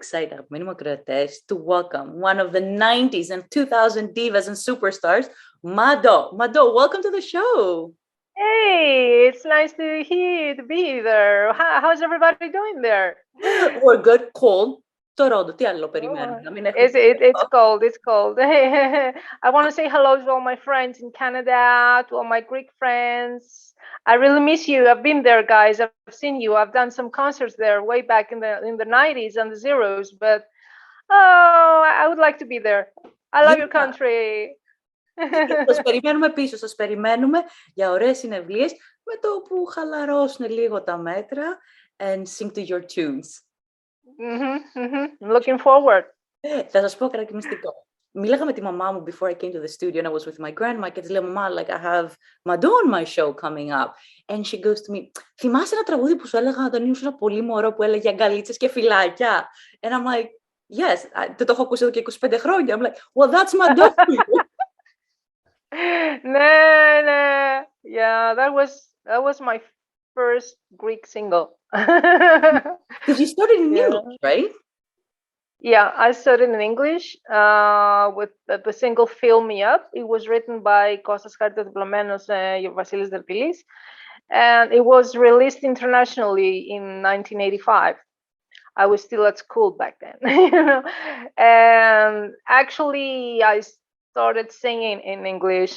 excited, αγαπημένοι μου ακροατές, to welcome one of the 90s and 2000 divas and superstars, Mando. Mando, welcome to the show. Hey, it's nice to be there. How's everybody doing there? We're good, cold. Toronto, τι άλλο περιμένουμε? It's cold, it's cold. I want to say hello to all my friends in Canada, to all my Greek friends. I really miss you. I've been there, guys. I've seen you. I've done some concerts there way back in the 90s and the zeros, but I would like to be there. I love your country. Σας περιμένουμε πίσω, σας περιμένουμε για ωραίες συναυλίες με το που χαλαρώσουν λίγο τα μέτρα and sing to your tunes. Looking forward. Θα σας πω κάτι μυστικό. Μίλαγα με τη μαμά μου before I came to the studio and I was with my grandma και της λέω, μαμά, like I have Mando on my show coming up. And she goes to me, θυμάσαι ένα τραγούδι που σου έλεγα όταν ήσουν πολύ μωρό που έλεγε αγκαλίτσες και φυλάκια? And I'm like, yes, το έχω ακούσει εδώ και 25 χρόνια. I'm like, well, that's Mando for you. No. Yeah, that was my first Greek single. Because you started in English, right? Yeah, I started in English with the single Fill Me Up. It was written by Kostas Hartopoulos and Vasilis Delpilis, and it was released internationally in 1985. I was still at school back then, and actually I started singing in English,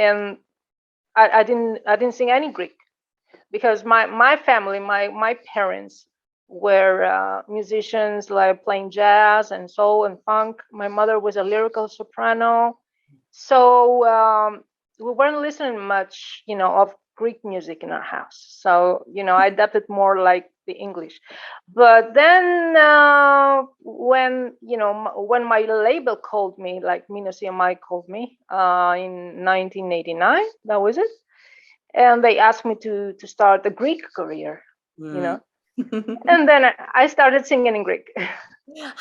and I didn't sing any Greek because my family, my parents were musicians, like playing jazz and soul and funk. My mother was a lyrical soprano, so we weren't listening much, of Greek music in our house. So I adapted more like the English. But then when my label called me, like Minos EMI called me in 1989, that was it, and they asked me to start a Greek career, and then I started singing in Greek.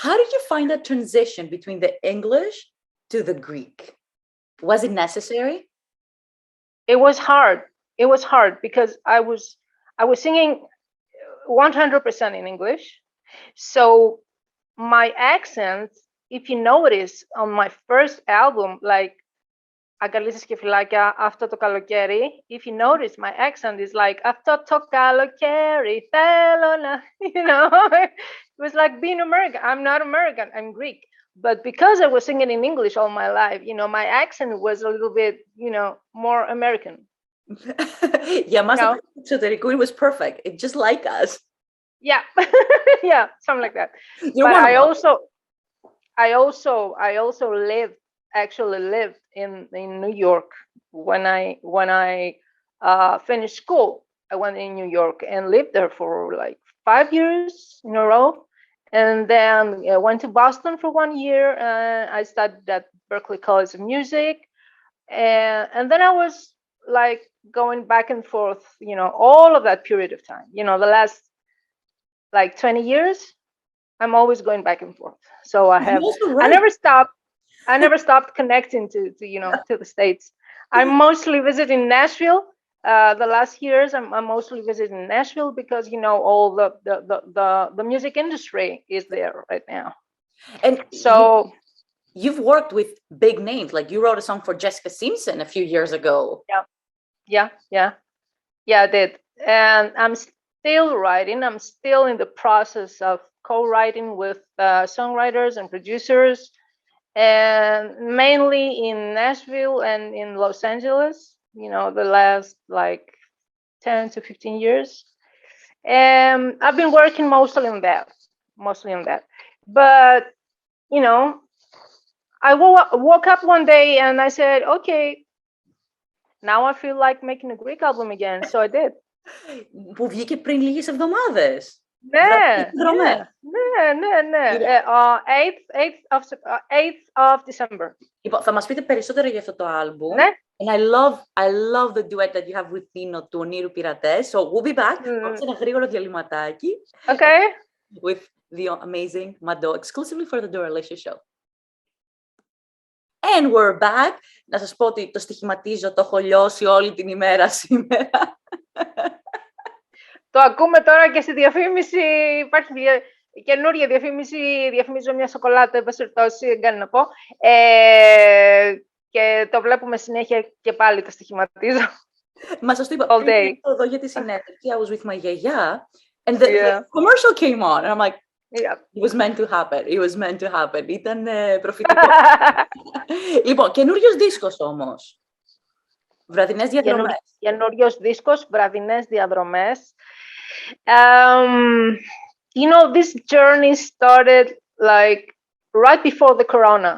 How did you find that transition between the English to the Greek? Was it necessary? It was hard. It was hard because I was singing 100% in English. So my accent, if you notice on my first album, like Αγκαλίτσες και φυλάκια, αυτό το καλοκαίρι, if you notice, my accent is like αυτό το καλοκαίρι θέλω να, it was like being American. I'm not American, I'm Greek. But because I was singing in English all my life, my accent was a little bit, more American. Για μας το εξωτερικό, it was perfect. It just like us. Yeah, yeah, something like that. But I also lived in New York when I finished school. I went in New York and lived there for like 5 years in a row, and then I went to Boston for 1 year. I studied at Berklee College of Music, and then I was like going back and forth, all of that period of time. The last like 20 years, I'm always going back and forth. So I never stopped connecting to the States. I mostly visit in Nashville. The last years, I'm mostly visiting Nashville because all the music industry is there right now. And so you've worked with big names, like you wrote a song for Jessica Simpson a few years ago. Yeah, I did, and I'm still writing. I'm still in the process of co-writing with songwriters and producers, and mainly in Nashville and in Los Angeles, the last like 10 to 15 years. And I've been working mostly on that. But, I woke up one day and I said, okay, now I feel like making a Greek album again. So I did. Που βγήκε πριν λίγες εβδομάδες. Ναι. 8th of December. Λοιπόν, θα μας πείτε περισσότερα για αυτό το άλμπουμ. Ναι. And I love the duet that you have with Tino του Ονείρου Πειρατές. So we'll be back. Πάμε σε ένα γρήγορο διαλυματάκι. Okay. With the amazing Mando, exclusively for the Doralicious Show. And we're back. Να σας πω ότι το στοιχηματίζω, το έχω λιώσει όλη την ημέρα σήμερα. Το ακούμε τώρα και στη διαφήμιση. Υπάρχει καινούργια διαφήμιση, διαφημίζω μια σοκολάτα, εν πάση περιπτώσει, δεν κάνω να πω. Και το βλέπουμε συνέχεια και πάλι το στοιχηματίζω. Μα σας το είπα, All πριν day. έρθω εδώ για τη συνέντευξη, I was with my γιαγιά, and the commercial came on, and I'm like, Yeah. it was meant to happen, it was meant to happen. Ήταν προφητικό. Λοιπόν, καινούριος δίσκος όμως. Βραδινές διαδρομές. Καινούριος δίσκος, βραδινές διαδρομές. You know, this journey started like right before the Corona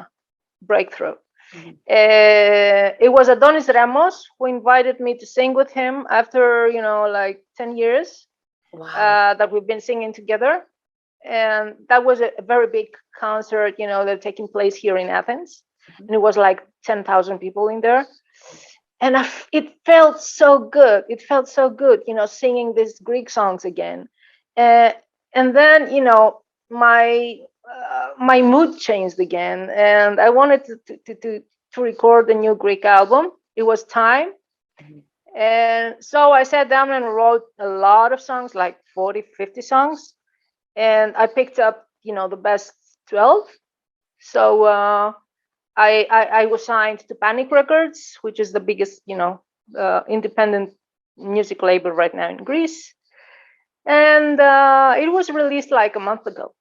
breakthrough. Mm-hmm. It was Adonis Ramos who invited me to sing with him after, you know, like 10 years. Wow. That we've been singing together. And that was a very big concert, you know, that taking place here in Athens. Mm-hmm. And it was like 10,000 people in there. And it felt so good. It felt so good, you know, singing these Greek songs again. And then, you know, my mood changed again, and I wanted to record a new Greek album. It was time. Mm-hmm. And so I sat down and wrote a lot of songs, like 40, 50 songs. And I picked up, you know, the best 12. So I was signed to Panic Records, which is the biggest, you know, independent music label right now in Greece. And it was released like a month ago.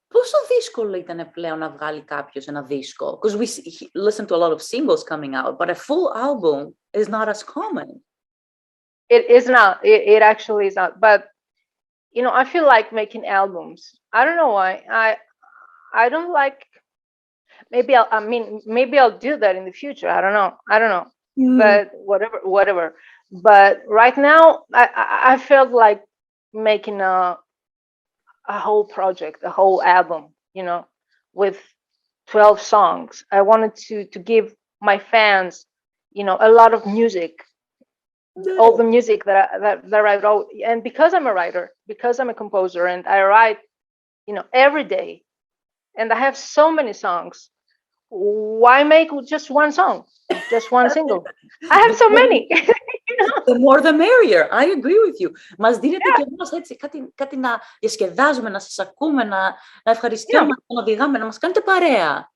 Πόσο δύσκολο ήταν πλέον να βγάλει κάποιος ένα δίσκο? Because we listen to a lot of singles coming out, but a full album is not as common. It is not. It actually is not. But, you know, I feel like making albums. I don't know why. I don't like. Maybe I'll do that in the future. I don't know. Mm. But whatever. But right now, I felt like making a whole project, a whole album, you know, with 12 songs. I wanted to give my fans, you know, a lot of music, all the music that I wrote. And because I'm a writer, because I'm a composer, and I write, you know, every day, and I have so many songs, why make just one song, just one single? I have so many. The more the merrier. I agree with you. Μας δίνετε και εμάς έτσι κάτι να διασκεδάζουμε, να σας ακούμε, να ευχαριστιόμαστε, να οδηγάμε, να μας κάνετε παρέα.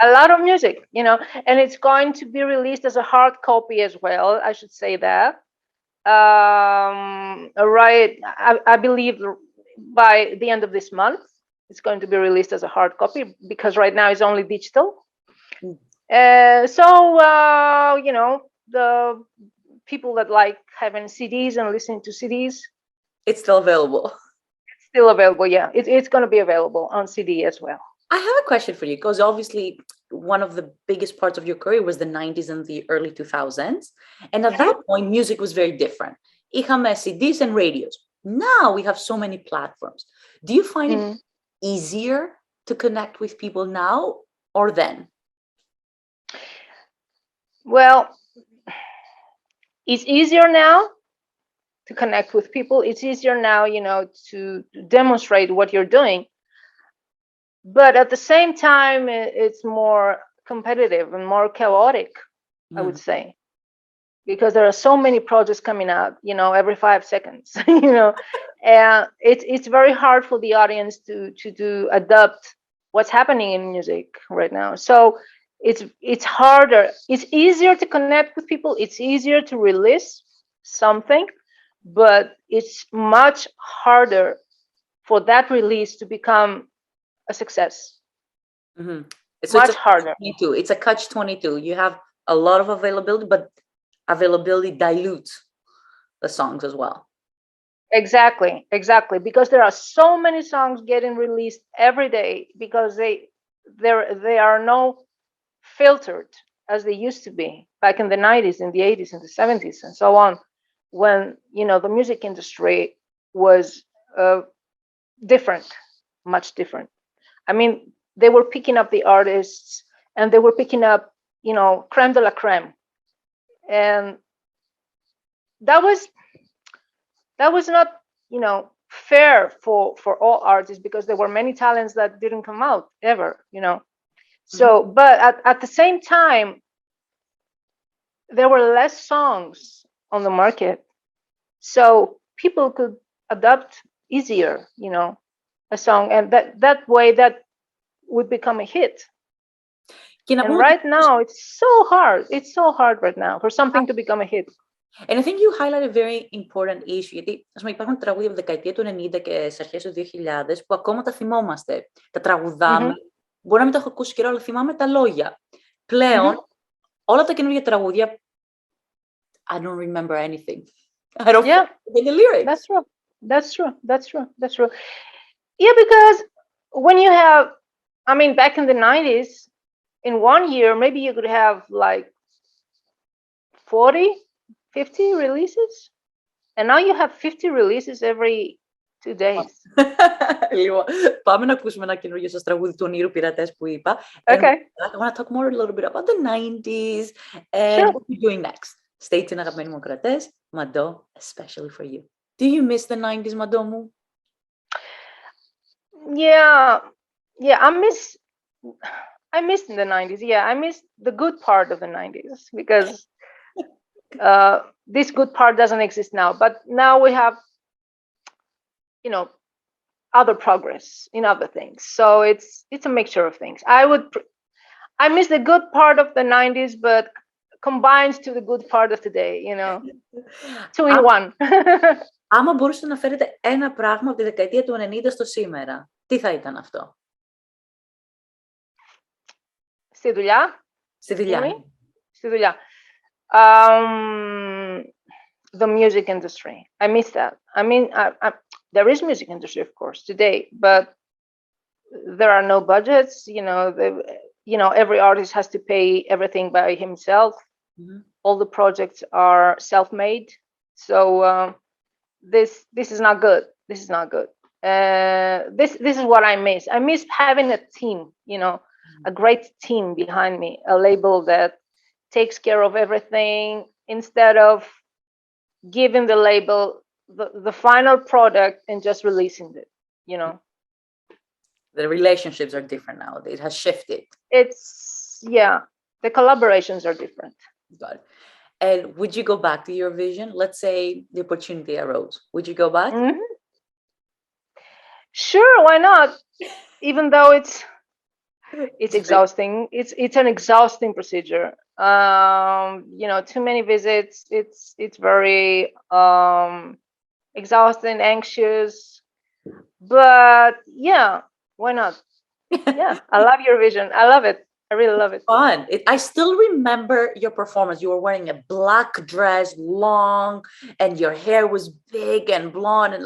A lot of music, you know, and it's going to be released as a hard copy as well. I should say that. Right, I believe by the end of this month, it's going to be released as a hard copy, because right now it's only digital. So, you know, the people that like having CDs and listening to CDs. It's still available. It's still available, yeah. It's going to be available on CD as well. I have a question for you, because obviously one of the biggest parts of your career was the 90s and the early 2000s. And at that point, music was very different. Είχαμε CDs and radios. Now we have so many platforms. Do you find it easier to connect with people now or then? Well, it's easier now to connect with people. It's easier now, you know, to demonstrate what you're doing. But at the same time, it's more competitive and more chaotic, I would say, because there are so many projects coming out, you know, every 5 seconds, you know, and it's very hard for the audience to adapt what's happening in music right now. So it's harder. It's easier to connect with people. It's easier to release something, but it's much harder for that release to become a success. Mm-hmm. It's much harder. It's a catch-22. You have a lot of availability, but availability dilutes the songs as well. Exactly. Because there are so many songs getting released every day, because they are no filtered as they used to be back in the 90s, in the 80s, in the 70s, and so on, when, you know, the music industry was different, much different. I mean, they were picking up the artists, and they were picking up, you know, creme de la creme, and that was not, you know, fair for all artists, because there were many talents that didn't come out ever, you know. So, but at the same time, there were less songs on the market, so people could adapt easier, you know, a song, and that way that would become a hit. And right now it's so hard. It's so hard right now for something to become a hit. And I think you highlight a very important issue, γιατί ας πούμε, υπάρχουν τραγούδια από τη δεκαετία του 90 και στις αρχές του 2000 που ακόμα τα θυμόμαστε. Τα τραγουδάμε. Μπορεί να μην τα έχω ακούσει καιρό, αλλά θυμάμαι τα λόγια. Πλέον, όλα τα καινούργια τραγούδια, I don't remember anything. I don't remember the lyrics. That's true. That's true. That's true. That's true. Yeah, because when you have, I mean, back in the 90s, in 1 year, maybe you could have like 40, 50 releases. And now you have 50 releases every 2 days. Λοιπόν, πάμε να ακούσουμε ένα καινούργιο σας τραγούδι του ονείρου πειρατές που είπα. Okay. I want to talk more a little bit about the 90s and what we're doing next. Stay tuned, αγαπημένοι μου κρατές. Μαντώ, especially for you. Do you miss the 90s, Μαντώ μου? Yeah, I miss the 90s. Yeah, I miss the good part of the 90s because this good part doesn't exist now. But now we have, other progress in other things. So it's a mixture of things. I miss the good part of the 90s, but combines to the good part of today, 2 in 1. Άμα μπορούσατε να φέρετε ένα πράγμα από τη δεκαετία του 90 στο σήμερα, τι θα ήταν αυτό? Στη δουλειά. Στη δουλειά. The music industry. I miss that. I mean, there is music industry, of course, today, but there are no budgets. Every artist has to pay everything by himself. All the projects are self-made. So this is not good. This is not good. This is what I miss. I miss having a team, a great team behind me, a label that takes care of everything instead of giving the label the final product and just releasing it, The relationships are different now. It has shifted. The collaborations are different. Got it. And would you go back to Eurovision? Let's say the opportunity arose. Would you go back? Sure, why not? Even though it's exhausting. It's an exhausting procedure. Too many visits. It's very exhausting, anxious. But yeah, why not? Yeah, I love Eurovision. I love it. I really love it. Fun. I still remember your performance. You were wearing a black dress, long, and your hair was big and blonde, and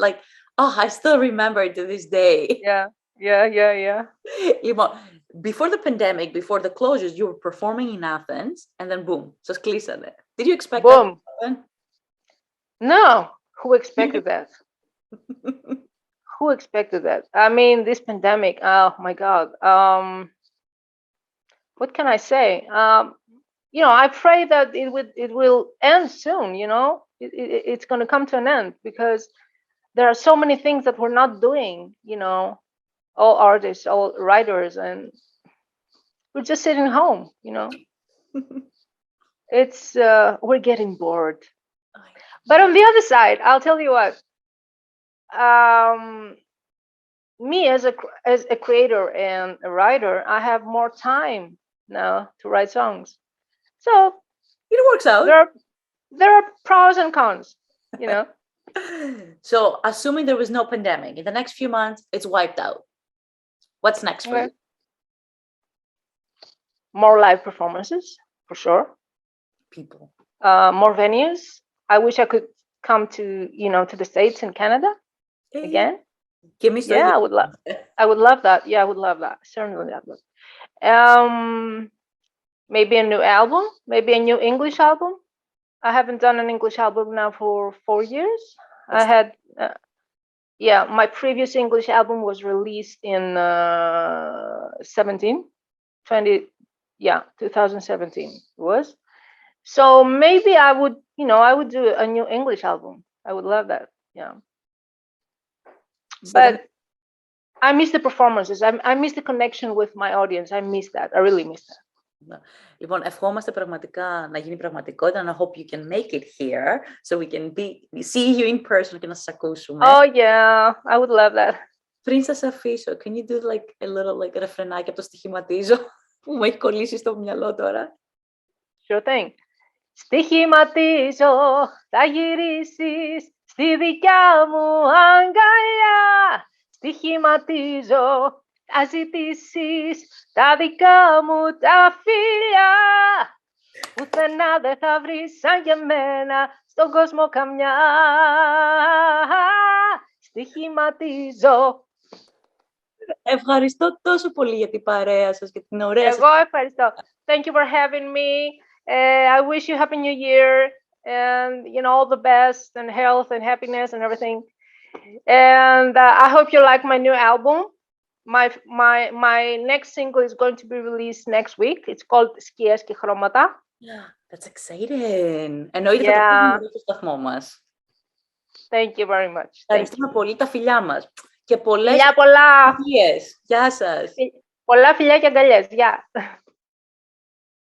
I still remember it to this day. Yeah. Before the pandemic, before the closures, you were performing in Athens, and then boom, just κλείσανε. Did you expect that to happen? No. Who expected that? Who expected that? I mean, this pandemic. Oh my God. What can I say? I pray that it will end soon. It's going to come to an end because there are so many things that we're not doing. All artists, all writers, and we're just sitting home. It's we're getting bored. But on the other side, I'll tell you what. Me as a creator and a writer, I have more time now to write songs. So it works out. There are pros and cons, So assuming there was no pandemic, in the next few months, it's wiped out. What's next for you? More live performances, for sure. People. More venues. I wish I could come to the States and Canada again. Give me I would love that. Yeah, I would love that. Certainly that would. Maybe a new album, maybe a new English album. I haven't done an English album now for 4 years. I had my previous English album was released in 2017 was. So maybe I would do a new English album. I would love that. Yeah. But I miss the performances. I miss the connection with my audience. I miss that. I really miss that. Λοιπόν, ευχόμαστε πραγματικά να γίνει πραγματικότητα. And I hope you can make it here so we can see you in person και να σας ακούσουμε. Oh yeah, I would love that. Πριν σας αφήσω, can you do like a little like ρεφρενάκι από το στοιχηματίζω που μου έχει κολλήσει στο μυαλό τώρα? Sure thing. Στοιχηματίζω, θα γυρίσεις στη δικιά μου αγκαλιά. Στοιχηματίζω, θα ζητήσεις τα δικά μου τα φιλιά. Πουθενά δεν θα βρεις σαν και εμένα στον κόσμο καμιά. Στοιχηματίζω. Ευχαριστώ τόσο πολύ για την παρέα σας και την ωραία σας. Εγώ ευχαριστώ. Thank you for having me. I wish you happy new year and all the best and health and happiness and everything. And I hope you like my new album. My next single is going to be released next week. It's called Σκιές και Χρώματα. That's exciting. Εννοείται θα το πούμε στο σταθμό μας. Thank you very much. Ευχαριστούμε πολύ, τα φιλιά μας. Και πολλές φιλιά πολλά. Γεια σας. Πολλά φιλιά και αγκαλιές. Γεια.